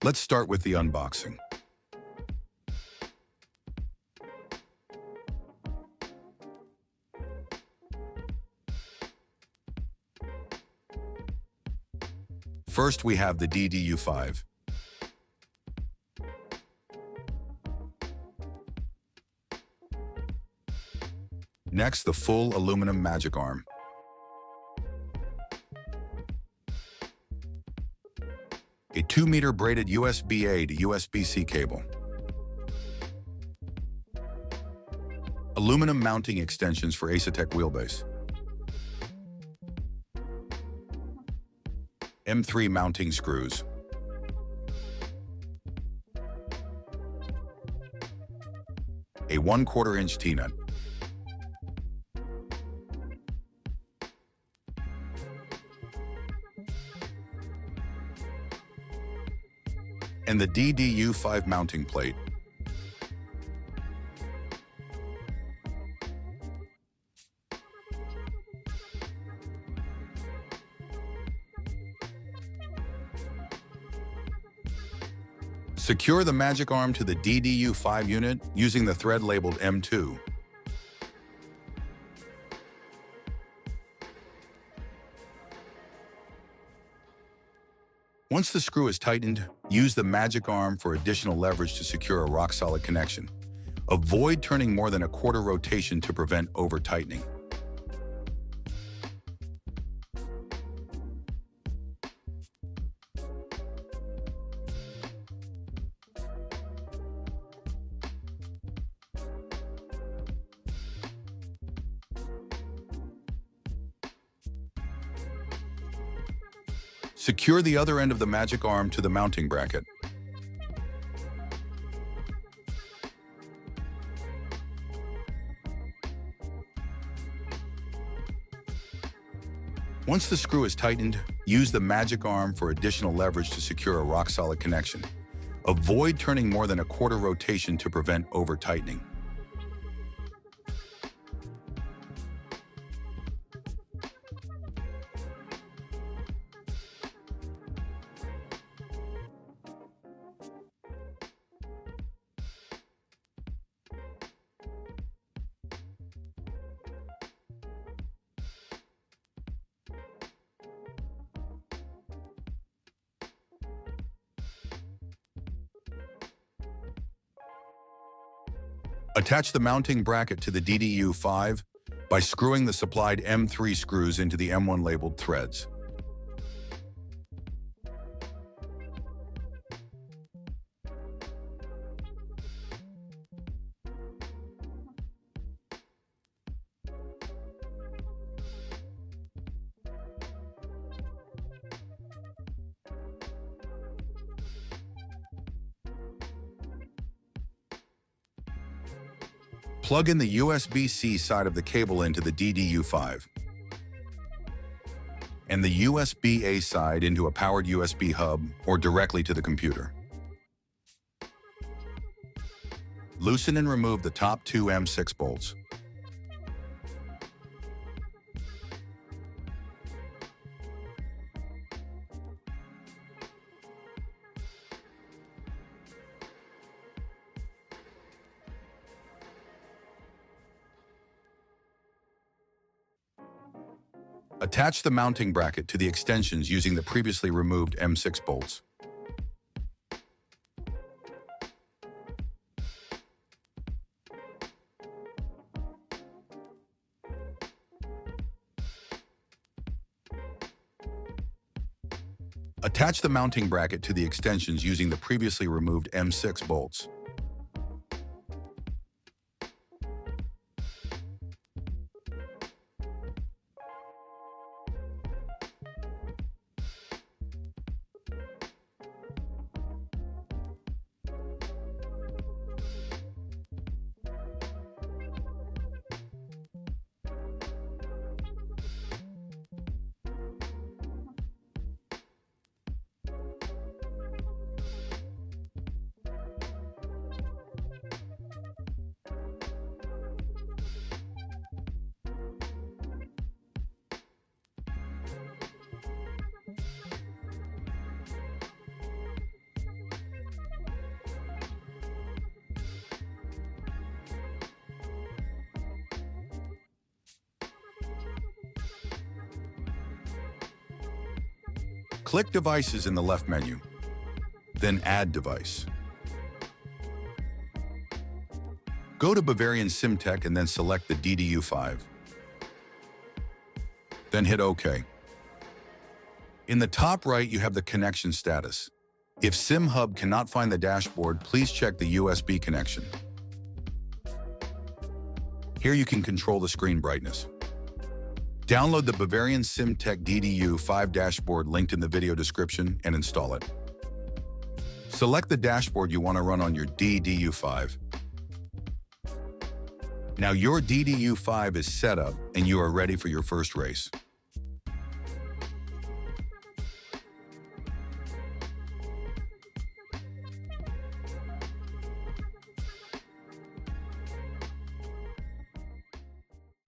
Let's start with the unboxing. First, we have the DDU5. Next, the full aluminum MagicArm. A 2-meter braided USB-A to USB-C cable. Aluminum mounting extensions for Asetek Wheelbase. M3 mounting screws. A 1/4 inch T-nut. And the DDU5 mounting plate. Secure the MagicArm to the DDU5 unit using the thread labeled M2. Once the screw is tightened, use the MagicArm for additional leverage to secure a rock-solid connection. Avoid turning more than a quarter rotation to prevent over-tightening. Secure the other end of the MagicArm to the mounting bracket. Once the screw is tightened, use the MagicArm for additional leverage to secure a rock-solid connection. Avoid turning more than a quarter rotation to prevent over-tightening. Attach the mounting bracket to the DDU5 by screwing the supplied M3 screws into the M1 labeled threads. Plug in the USB-C side of the cable into the DDU5 and the USB-A side into a powered USB hub or directly to the computer. Loosen and remove the top two M6 bolts. Attach the mounting bracket to the extensions using the previously removed M6 bolts. Attach the mounting bracket to the extensions using the previously removed M6 bolts. Click Devices in the left menu, then Add Device. Go to BavarianSimTec and then select the DDU5. Then hit OK. In the top right, you have the connection status. If SimHub cannot find the dashboard, please check the USB connection. Here you can control the screen brightness. Download the BavarianSimTec DDU5 dashboard linked in the video description and install it. Select the dashboard you want to run on your DDU5. Now your DDU5 is set up and you are ready for your first race.